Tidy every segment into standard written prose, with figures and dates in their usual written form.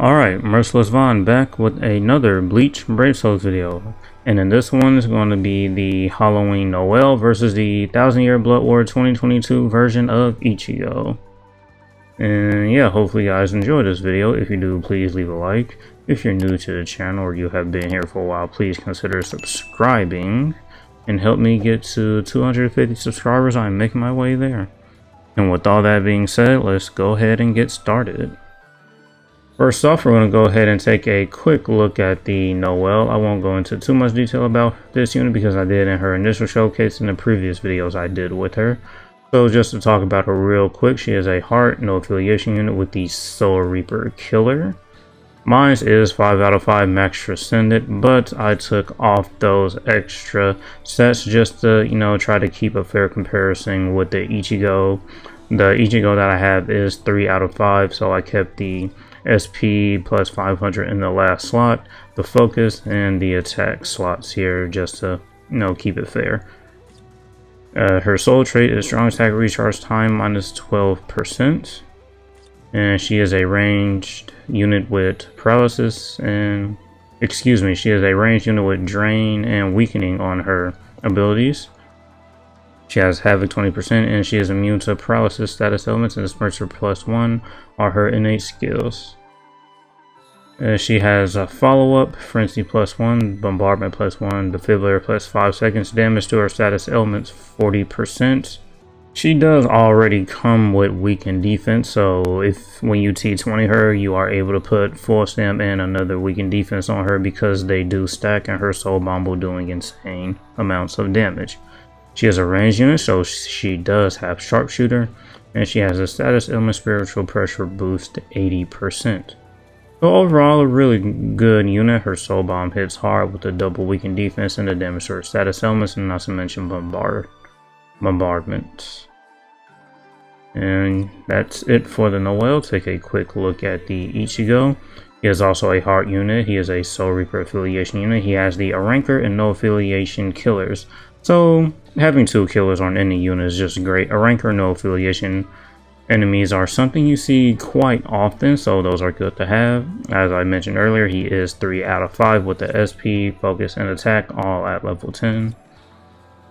Alright, Merciless Vaughn back with another Bleach Brave Souls video. And in this one is going to be the Halloween Noel versus the 1000 Year Blood War 2022 version of Ichigo. And yeah, hopefully you guys enjoy this video. If you do, please leave a like. If you're new to the channel or you have been here for a while, please consider subscribing and help me get to 250 subscribers. I'm making my way there. And with all that being said, let's go ahead and get started. First off, we're going to go ahead and take a quick look at the Noel. I won't go into too much detail about this unit because I did in her initial showcase in the previous videos I did with her. So just to talk about her real quick, she is a heart, no affiliation unit with the Soul Reaper Killer. Mine is 5 out of 5 max transcendent, but I took off those extra sets just to, try to keep a fair comparison with the Ichigo. The Ichigo that I have is 3 out of 5, so I kept the SP plus 500 in the last slot, the focus and the attack slots here just to keep it fair. Her soul trait is strong attack recharge time minus 12%, and she is a ranged unit with paralysis and she is a ranged unit with drain and weakening on her abilities. She has Havoc 20% and she is immune to paralysis status elements, and Disperser +1 are her innate skills. She has a follow-up, Frenzy +1, Bombardment +1, Defibrillator +5 seconds, damage to her status elements 40%. She does already come with weakened defense, so if when you T20 her, you are able to put full stamp and another weakened defense on her because they do stack, and her soul bomb will doing insane amounts of damage. She is a ranged unit, so she does have sharpshooter, and she has a status element spiritual pressure boost 80%. So overall, a really good unit. Her soul bomb hits hard with the double weakened defense and the damage to her status elements, and not to mention bombardment. And that's it for the Noel. Take a quick look at the Ichigo. He is also a heart unit. He is a Soul Reaper affiliation unit. He has the Ranker and no affiliation killers. So having 2 killers on any unit is just great. A Ranker, no affiliation enemies are something you see quite often, so those are good to have. As I mentioned earlier, he is 3 out of 5 with the SP, focus, and attack all at level 10.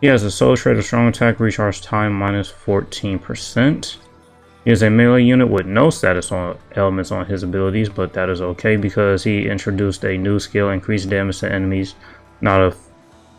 He has a soul trait of strong attack recharge time minus 14%. He is a melee unit with no status elements on his abilities, but that is okay because he introduced a new skill, increased damage to enemies not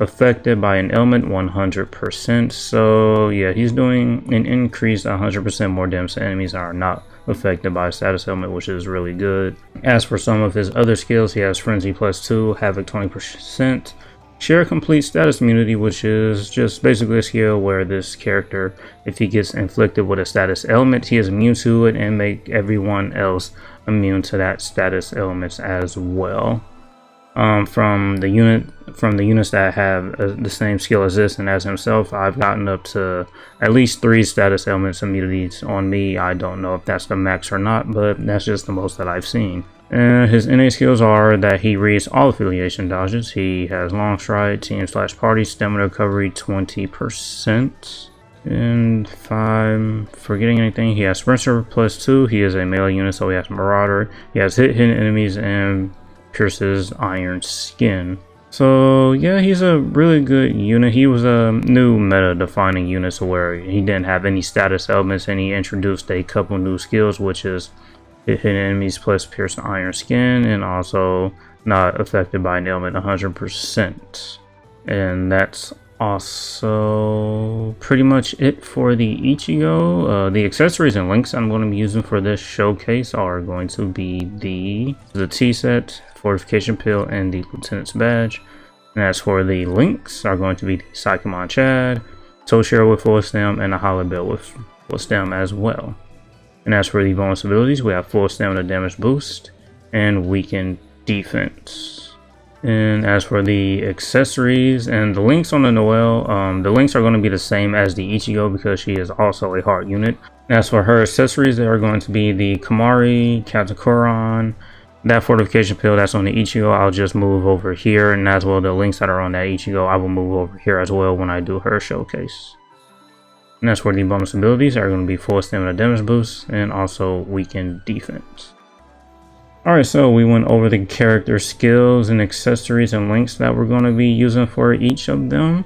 affected by an element 100%. So yeah, he's doing an increased 100% more damage to enemies that are not affected by a status element, which is really good. As for some of his other skills, he has Frenzy +2, Havoc 20%, Share Complete status immunity, which is just basically a skill where this character, if he gets inflicted with a status element, he is immune to it and make everyone else immune to that status elements as well. From the units that have the same skill as this and as himself, I've gotten up to at least 3 status elements immunities on me. I don't know if that's the max or not, but that's just the most that I've seen. His innate skills are that he reads all affiliation dodges. He has long stride, team/party, stamina recovery 20%. And if I'm forgetting anything, he has Sprinter +2. He is a melee unit, so he has Marauder. He has hidden enemies and pierces iron skin. So yeah, he's a really good unit. He was a new meta defining unit, so where he didn't have any status elements, and he introduced a couple new skills, which is hidden enemies plus pierce iron skin, and also not affected by an element 100%. And that's also pretty much it for the Ichigo. The accessories and links I'm going to be using for this showcase are going to be the T set, fortification pill, and the lieutenant's badge. And as for the links, are going to be the Psychomon Chad, Toshiro with full stem, and a Hollow Bell with full stem as well. And as for the bonus abilities, we have full stamina damage boost and weakened defense. And as for the accessories and the links on the Noel, the links are going to be the same as the Ichigo because she is also a heart unit. And as for her accessories, they are going to be the Kamari, Katakuran, that fortification pill that's on the Ichigo. I'll just move over here, and as well the links that are on that Ichigo, I will move over here as well when I do her showcase. And as for the bonus abilities, are going to be full stamina damage boost and also weakened defense. Alright, so we went over the character skills and accessories and links that we're going to be using for each of them.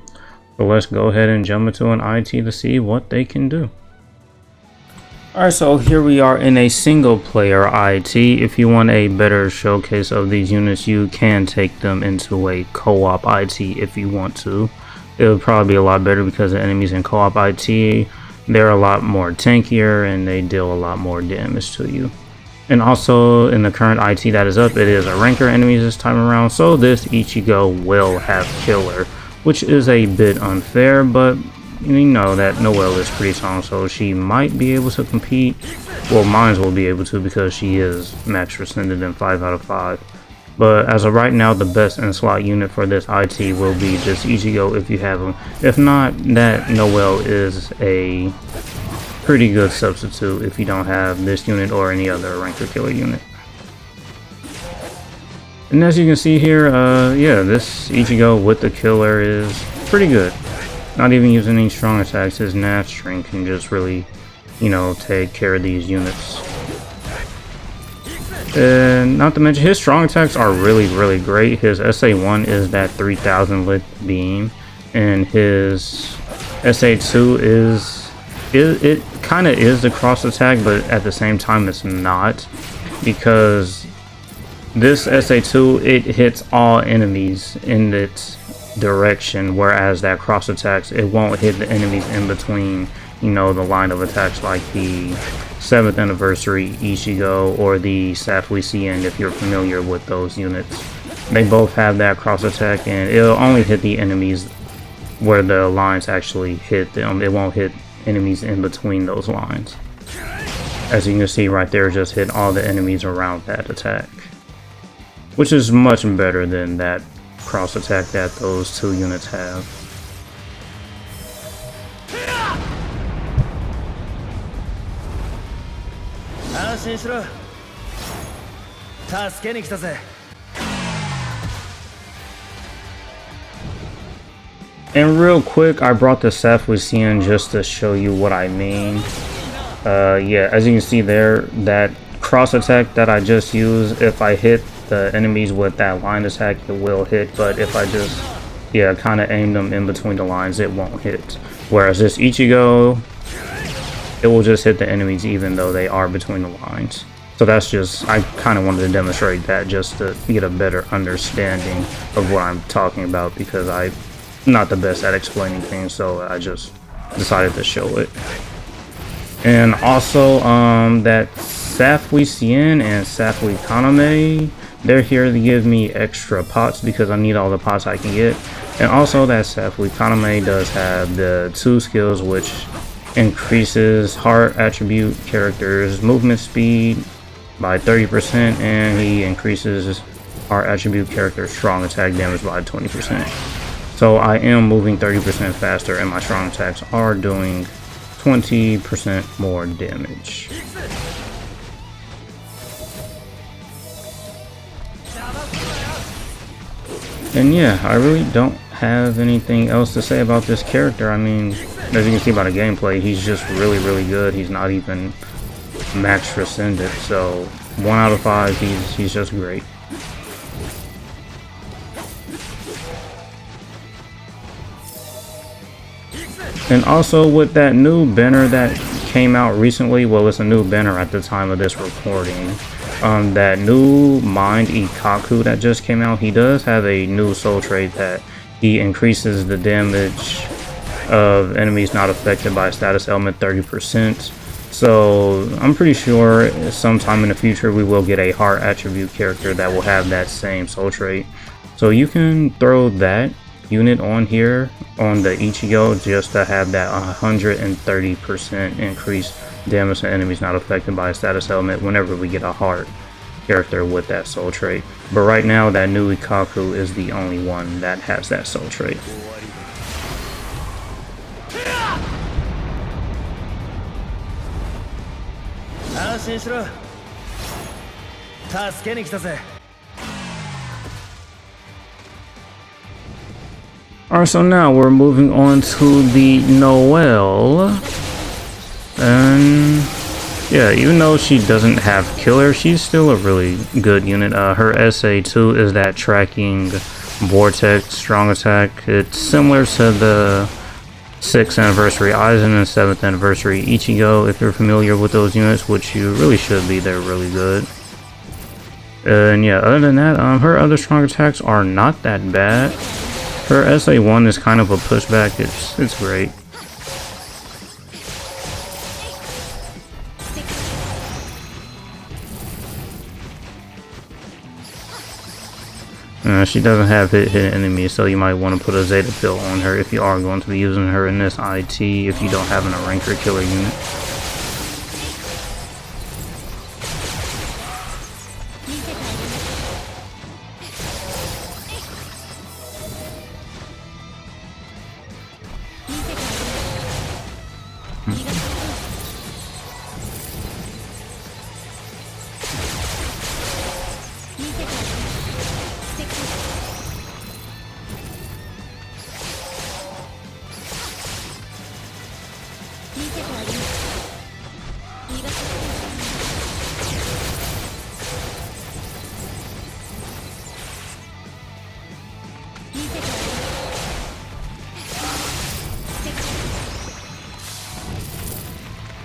So let's go ahead and jump into an IT to see what they can do. Alright, so here we are in a single player IT. If you want a better showcase of these units, you can take them into a co-op IT if you want to. It would probably be a lot better because the enemies in co-op IT, they're a lot more tankier and they deal a lot more damage to you. And also in the current IT that is up, it is a ranker enemies this time around, so this Ichigo will have killer, which is a bit unfair, but you know that Noel is pretty strong, so she might be able to compete. Well, Mines will be able to because she is max rescinded in 5 out of 5. But as of right now, the best in-slot unit for this IT will be this Ichigo if you have him. If not, that Noel is a pretty good substitute if you don't have this unit or any other ranker killer unit. And as you can see here, yeah, this Ichigo with the killer is pretty good. Not even using any strong attacks, his nav string can just really, you know, take care of these units. And not to mention, his strong attacks are really great. His SA1 is that 3000 lit beam, and his SA2 is it kind of is the cross attack, but at the same time it's not, because this SA2, it hits all enemies in its direction, whereas that cross attacks, it won't hit the enemies in between, you know, the line of attacks, like the 7th anniversary Ichigo or the Safui CN, if you're familiar with those units. They both have that cross attack, and it'll only hit the enemies where the lines actually hit them. It won't hit enemies in between those lines. As you can see right there, just hit all the enemies around that attack, which is much better than that cross attack that those two units have. And real quick, I brought the Safui CN just to show you what I mean. Yeah, as you can see there, that cross attack that I just used, if I hit the enemies with that line attack, it will hit, but if I just, yeah, kind of aim them in between the lines, it won't hit. Whereas this Ichigo, it will just hit the enemies even though they are between the lines. So that's just, I kind of wanted to demonstrate that just to get a better understanding of what I'm talking about, because I'm not the best at explaining things, so I just decided to show it. And also, that Safui CN and Safui Kaname, they're here to give me extra pots because I need all the pots I can get. And also that Safui Kaname does have the 2 skills which increases heart attribute characters movement speed by 30%, and he increases heart attribute character strong attack damage by 20%. So I am moving 30% faster, and my strong attacks are doing 20% more damage. And yeah, I really don't have anything else to say about this character. I mean, as you can see by the gameplay, he's just really good. He's not even max rescinded, so 1 out of 5, he's just great. And also with that new banner that came out recently, well, it's a new banner at the time of this recording, that new Mind Ikaku that just came out, he does have a new soul trait that he increases the damage of enemies not affected by status element 30%. So I'm pretty sure sometime in the future we will get a heart attribute character that will have that same soul trait. So you can throw that unit on here on the Ichigo just to have that 130% increased damage to enemies not affected by a status element whenever we get a heart character with that soul trait. But right now that new Ikaku is the only one that has that soul trait. Alright, so now we're moving on to the Noel. And Yeah, even though she doesn't have killer, she's still a really good unit. Her SA2 is that tracking vortex strong attack. It's similar to the 6th anniversary Aizen and 7th anniversary Ichigo. If you're familiar with those units, which you really should be, they're really good. And yeah, other than that, her other strong attacks are not that bad. Her SA1 is kind of a pushback. It's great. She doesn't have hidden enemies, so you might want to put a Zeta pill on her if you are going to be using her in this IT if you don't have an ranker killer unit.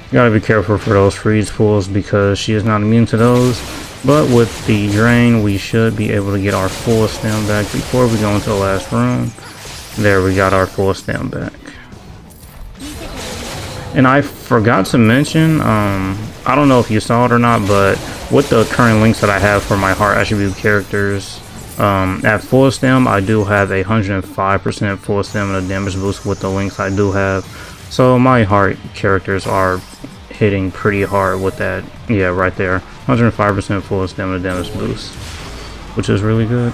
You gotta be careful for those freeze pulls because she is not immune to those. But with the drain, we should be able to get our full stem back before we go into the last room. There, we got our full stem back. And I forgot to mention, I don't know if you saw it or not, but with the current links that I have for my heart attribute characters, at full stem, I do have a 105% full stem and a damage boost with the links I do have. So my heart characters are hitting pretty hard with that. Yeah, right there. 105% full stamina damage boost, which is really good.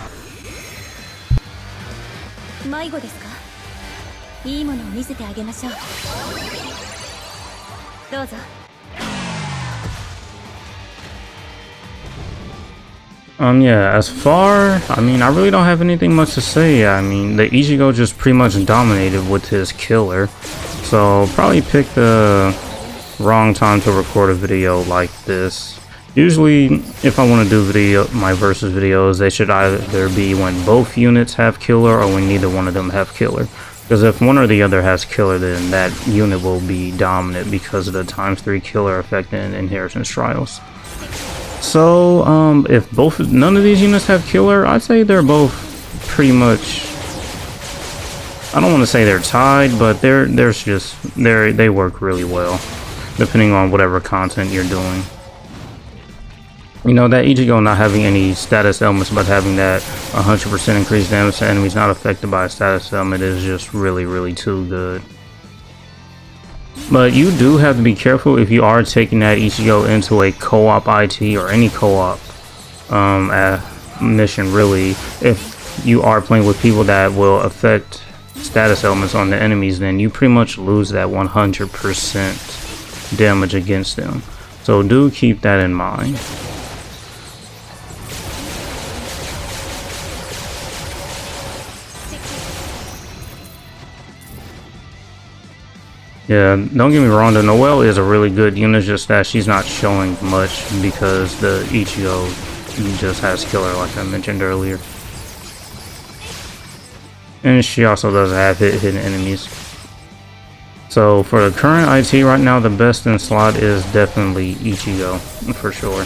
Yeah, as far, I mean, I really don't have anything much to say. I mean, the Ichigo just pretty much dominated with his killer. So probably pick the wrong time to record a video like this. Usually, if I want to do my versus videos, they should either be when both units have killer or when neither one of them have killer. Because if one or the other has killer, then that unit will be dominant because of the ×3 killer effect in Inheritance Trials. So, if none of these units have killer, I'd say they're both pretty much, I don't want to say they're tied, but they work really well, depending on whatever content you're doing. You know, that Ichigo not having any status elements, but having that 100% increased damage to enemies not affected by a status element is just really, really too good. But you do have to be careful if you are taking that Ichigo into a co-op IT or any co-op mission, really. If you are playing with people that will affect status elements on the enemies, then you pretty much lose that 100% damage against them. So do keep that in mind. Yeah, don't get me wrong, the Noel is a really good unit, just that she's not showing much because the Ichigo just has killer, like I mentioned earlier. And she also doesn't have hidden enemies. So for the current IT right now, the best in slot is definitely Ichigo, for sure.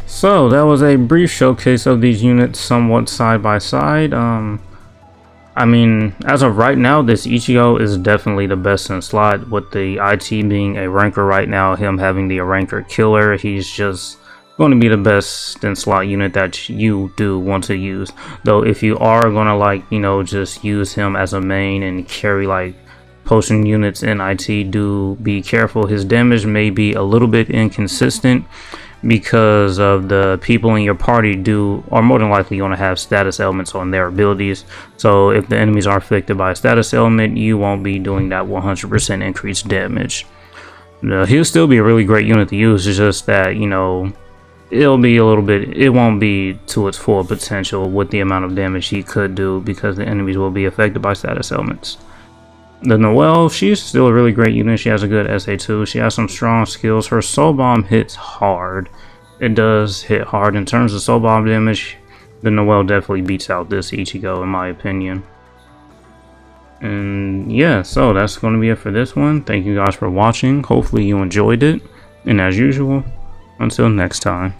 So that was a brief showcase of these units somewhat side by side. I mean, as of right now, this Ichigo is definitely the best in slot, with the IT being a ranker right now, him having the ranker killer. He's just going to be the best in slot unit that you do want to use. Though if you are going to, like, you know, just use him as a main and carry like potion units in IT, do be careful. His damage may be a little bit inconsistent, because of the people in your party are more than likely going to have status elements on their abilities. So if the enemies are afflicted by a status element, you won't be doing that 100% increased damage. He'll still be a really great unit to use. It's just that, you know, it won't be to its full potential with the amount of damage he could do, because the enemies will be affected by status elements. The Noel, she's still a really great unit. She has a good SA2. She has some strong skills. Her Soul Bomb hits hard. It does hit hard. In terms of Soul Bomb damage, the Noel definitely beats out this Ichigo, in my opinion. And yeah, so that's going to be it for this one. Thank you guys for watching. Hopefully you enjoyed it. And as usual, until next time.